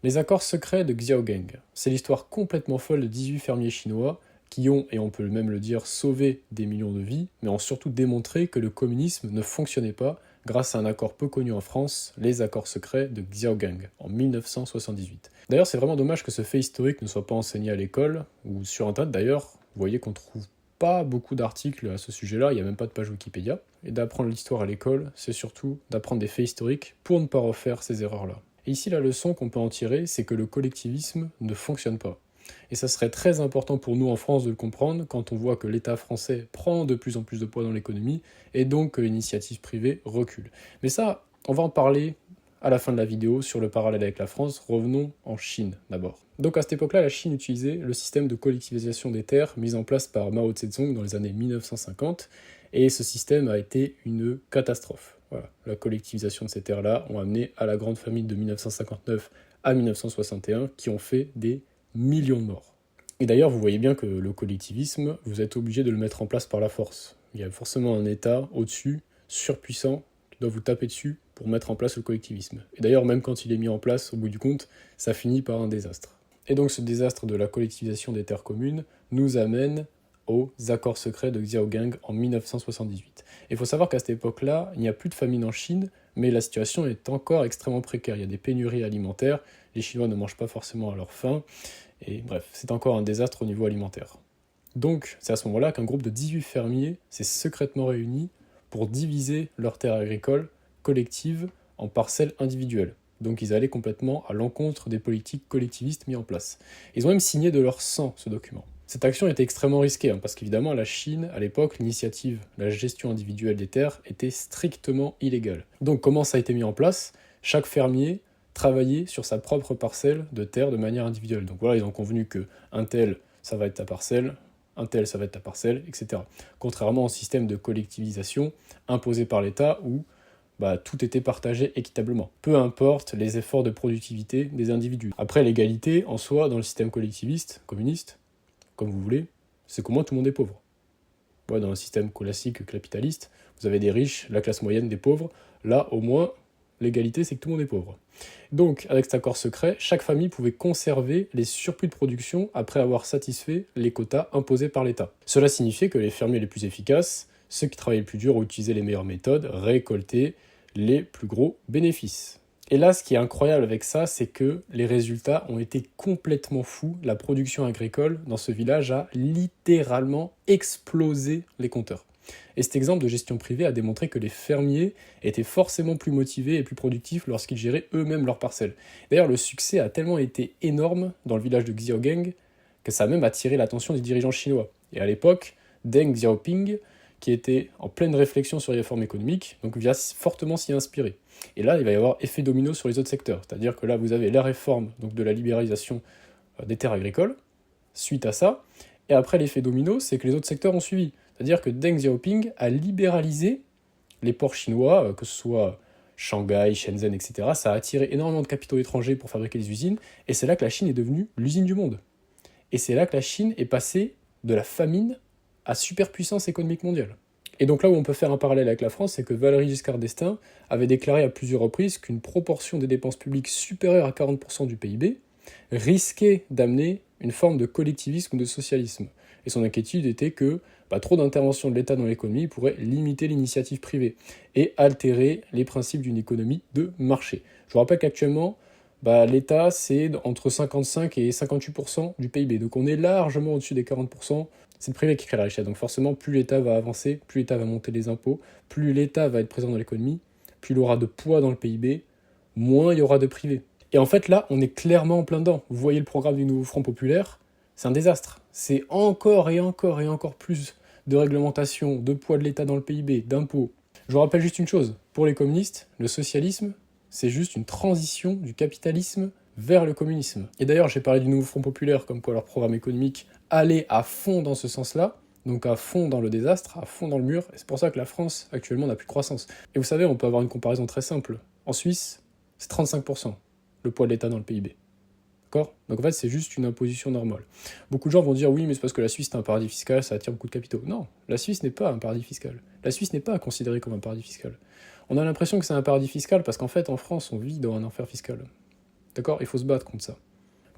Les accords secrets de Xiaogang. C'est l'histoire complètement folle de 18 fermiers chinois qui ont, et on peut même le dire, sauvé des millions de vies, mais ont surtout démontré que le communisme ne fonctionnait pas grâce à un accord peu connu en France, les accords secrets de Xiaogang, en 1978. D'ailleurs, c'est vraiment dommage que ce fait historique ne soit pas enseigné à l'école, ou sur Internet d'ailleurs. Vous voyez qu'on trouve pas beaucoup d'articles à ce sujet-là, il n'y a même pas de page Wikipédia. Et d'apprendre l'histoire à l'école, c'est surtout d'apprendre des faits historiques pour ne pas refaire ces erreurs-là. Et ici, la leçon qu'on peut en tirer, c'est que le collectivisme ne fonctionne pas. Et ça serait très important pour nous en France de le comprendre quand on voit que l'État français prend de plus en plus de poids dans l'économie et donc que l'initiative privée recule. Mais ça, on va en parler à la fin de la vidéo sur le parallèle avec la France. Revenons en Chine d'abord. Donc à cette époque-là, la Chine utilisait le système de collectivisation des terres mis en place par Mao Tse-tung dans les années 1950 et ce système a été une catastrophe. Voilà. La collectivisation de ces terres-là ont amené à la grande famine de 1959 à 1961 qui ont fait des millions de morts. Et d'ailleurs, vous voyez bien que le collectivisme, vous êtes obligé de le mettre en place par la force. Il y a forcément un État au-dessus, surpuissant, qui doit vous taper dessus pour mettre en place le collectivisme. Et d'ailleurs, même quand il est mis en place, au bout du compte, ça finit par un désastre. Et donc ce désastre de la collectivisation des terres communes nous amène aux accords secrets de Xiaogang en 1978. Et il faut savoir qu'à cette époque-là, il n'y a plus de famine en Chine, mais la situation est encore extrêmement précaire. Il y a des pénuries alimentaires, les Chinois ne mangent pas forcément à leur faim, et bref, c'est encore un désastre au niveau alimentaire. Donc, c'est à ce moment-là qu'un groupe de 18 fermiers s'est secrètement réuni pour diviser leurs terres agricoles collectives en parcelles individuelles. Donc ils allaient complètement à l'encontre des politiques collectivistes mises en place. Ils ont même signé de leur sang ce document. Cette action était extrêmement risquée, parce qu'évidemment, la Chine, à l'époque, l'initiative, la gestion individuelle des terres était strictement illégale. Donc comment ça a été mis en place? Chaque fermier travailler sur sa propre parcelle de terre de manière individuelle. Donc voilà, ils ont convenu que un tel, ça va être ta parcelle, un tel, ça va être ta parcelle, etc. Contrairement au système de collectivisation imposé par l'État où tout était partagé équitablement. Peu importe les efforts de productivité des individus. Après, l'égalité, en soi, dans le système collectiviste, communiste, comme vous voulez, c'est qu'au moins tout le monde est pauvre. Ouais, dans le système classique capitaliste, vous avez des riches, la classe moyenne des pauvres. Là, au moins, l'égalité, c'est que tout le monde est pauvre. Donc, avec cet accord secret, chaque famille pouvait conserver les surplus de production après avoir satisfait les quotas imposés par l'État. Cela signifiait que les fermiers les plus efficaces, ceux qui travaillaient le plus dur ou utilisaient les meilleures méthodes, récoltaient les plus gros bénéfices. Et là, ce qui est incroyable avec ça, c'est que les résultats ont été complètement fous. La production agricole dans ce village a littéralement explosé les compteurs. Et cet exemple de gestion privée a démontré que les fermiers étaient forcément plus motivés et plus productifs lorsqu'ils géraient eux-mêmes leurs parcelles. D'ailleurs, le succès a tellement été énorme dans le village de Xiaogang que ça a même attiré l'attention des dirigeants chinois. Et à l'époque, Deng Xiaoping, qui était en pleine réflexion sur les réformes économiques, donc vient fortement s'y inspirer. Et là, il va y avoir effet domino sur les autres secteurs. C'est-à-dire que là, vous avez la réforme donc de la libéralisation des terres agricoles, suite à ça, et après l'effet domino, c'est que les autres secteurs ont suivi. C'est-à-dire que Deng Xiaoping a libéralisé les ports chinois, que ce soit Shanghai, Shenzhen, etc. Ça a attiré énormément de capitaux étrangers pour fabriquer les usines, et c'est là que la Chine est devenue l'usine du monde. Et c'est là que la Chine est passée de la famine à superpuissance économique mondiale. Et donc là où on peut faire un parallèle avec la France, c'est que Valéry Giscard d'Estaing avait déclaré à plusieurs reprises qu'une proportion des dépenses publiques supérieure à 40% du PIB risquait d'amener une forme de collectivisme ou de socialisme. Et son inquiétude était que trop d'intervention de l'État dans l'économie pourrait limiter l'initiative privée et altérer les principes d'une économie de marché. Je vous rappelle qu'actuellement, l'État, c'est entre 55 et 58% du PIB. Donc on est largement au-dessus des 40%. C'est le privé qui crée la richesse. Donc forcément, plus l'État va avancer, plus l'État va monter les impôts, plus l'État va être présent dans l'économie, plus il aura de poids dans le PIB, moins il y aura de privé. Et en fait, là, on est clairement en plein dedans. Vous voyez le programme du nouveau Front populaire, c'est un désastre. C'est encore et encore et encore plus de réglementation, de poids de l'État dans le PIB, d'impôts. Je vous rappelle juste une chose, pour les communistes, le socialisme, c'est juste une transition du capitalisme vers le communisme. Et d'ailleurs, j'ai parlé du nouveau Front populaire, comme quoi leur programme économique allait à fond dans ce sens-là, donc à fond dans le désastre, à fond dans le mur, et c'est pour ça que la France, actuellement, n'a plus de croissance. Et vous savez, on peut avoir une comparaison très simple. En Suisse, c'est 35%, le poids de l'État dans le PIB. D'accord ? Donc en fait, c'est juste une imposition normale. Beaucoup de gens vont dire, oui, mais c'est parce que la Suisse est un paradis fiscal, ça attire beaucoup de capitaux. Non, la Suisse n'est pas un paradis fiscal. La Suisse n'est pas considérée comme un paradis fiscal. On a l'impression que c'est un paradis fiscal parce qu'en fait, en France, on vit dans un enfer fiscal. d'accord? Il faut se battre contre ça.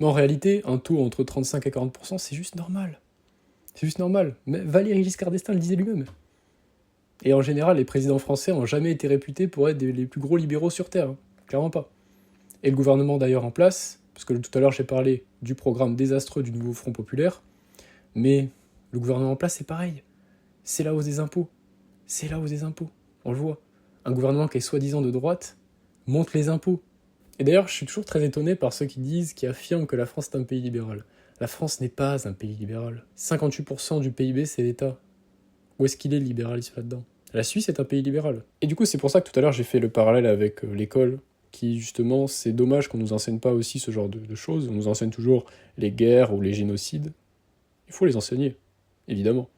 Mais en réalité, un taux entre 35 et 40%, c'est juste normal. C'est juste normal. Mais Valéry Giscard d'Estaing le disait lui-même. Et en général, les présidents français n'ont jamais été réputés pour être les plus gros libéraux sur Terre. Clairement pas. Et le gouvernement d'ailleurs en place, parce que tout à l'heure j'ai parlé du programme désastreux du nouveau Front populaire, mais le gouvernement en place c'est pareil. C'est la hausse des impôts. C'est la hausse des impôts. On le voit. Un gouvernement qui est soi-disant de droite monte les impôts. Et d'ailleurs, je suis toujours très étonné par ceux qui affirment que la France est un pays libéral. La France n'est pas un pays libéral. 58% du PIB, c'est l'État. Où est-ce qu'il est le libéralisme là-dedans? La Suisse est un pays libéral. Et du coup, c'est pour ça que tout à l'heure, j'ai fait le parallèle avec l'école, qui justement, c'est dommage qu'on nous enseigne pas aussi ce genre de choses. On nous enseigne toujours les guerres ou les génocides. Il faut les enseigner, évidemment.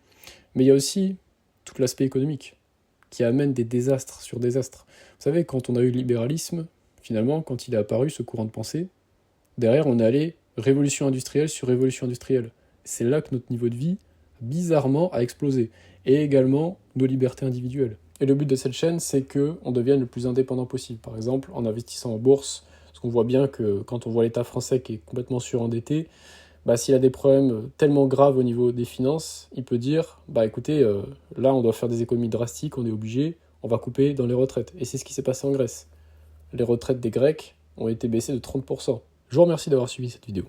Mais il y a aussi tout l'aspect économique, qui amène des désastres sur désastres. Vous savez, quand on a eu le libéralisme, finalement, quand il est apparu, ce courant de pensée, derrière, on est allé révolution industrielle sur révolution industrielle. C'est là que notre niveau de vie, bizarrement, a explosé. Et également, nos libertés individuelles. Et le but de cette chaîne, c'est qu'on devienne le plus indépendant possible. Par exemple, en investissant en bourse, parce qu'on voit bien que quand on voit l'État français qui est complètement surendetté, s'il a des problèmes tellement graves au niveau des finances, il peut dire, écoutez, là on doit faire des économies drastiques, on est obligé, on va couper dans les retraites. Et c'est ce qui s'est passé en Grèce. Les retraites des Grecs ont été baissées de 30%. Je vous remercie d'avoir suivi cette vidéo.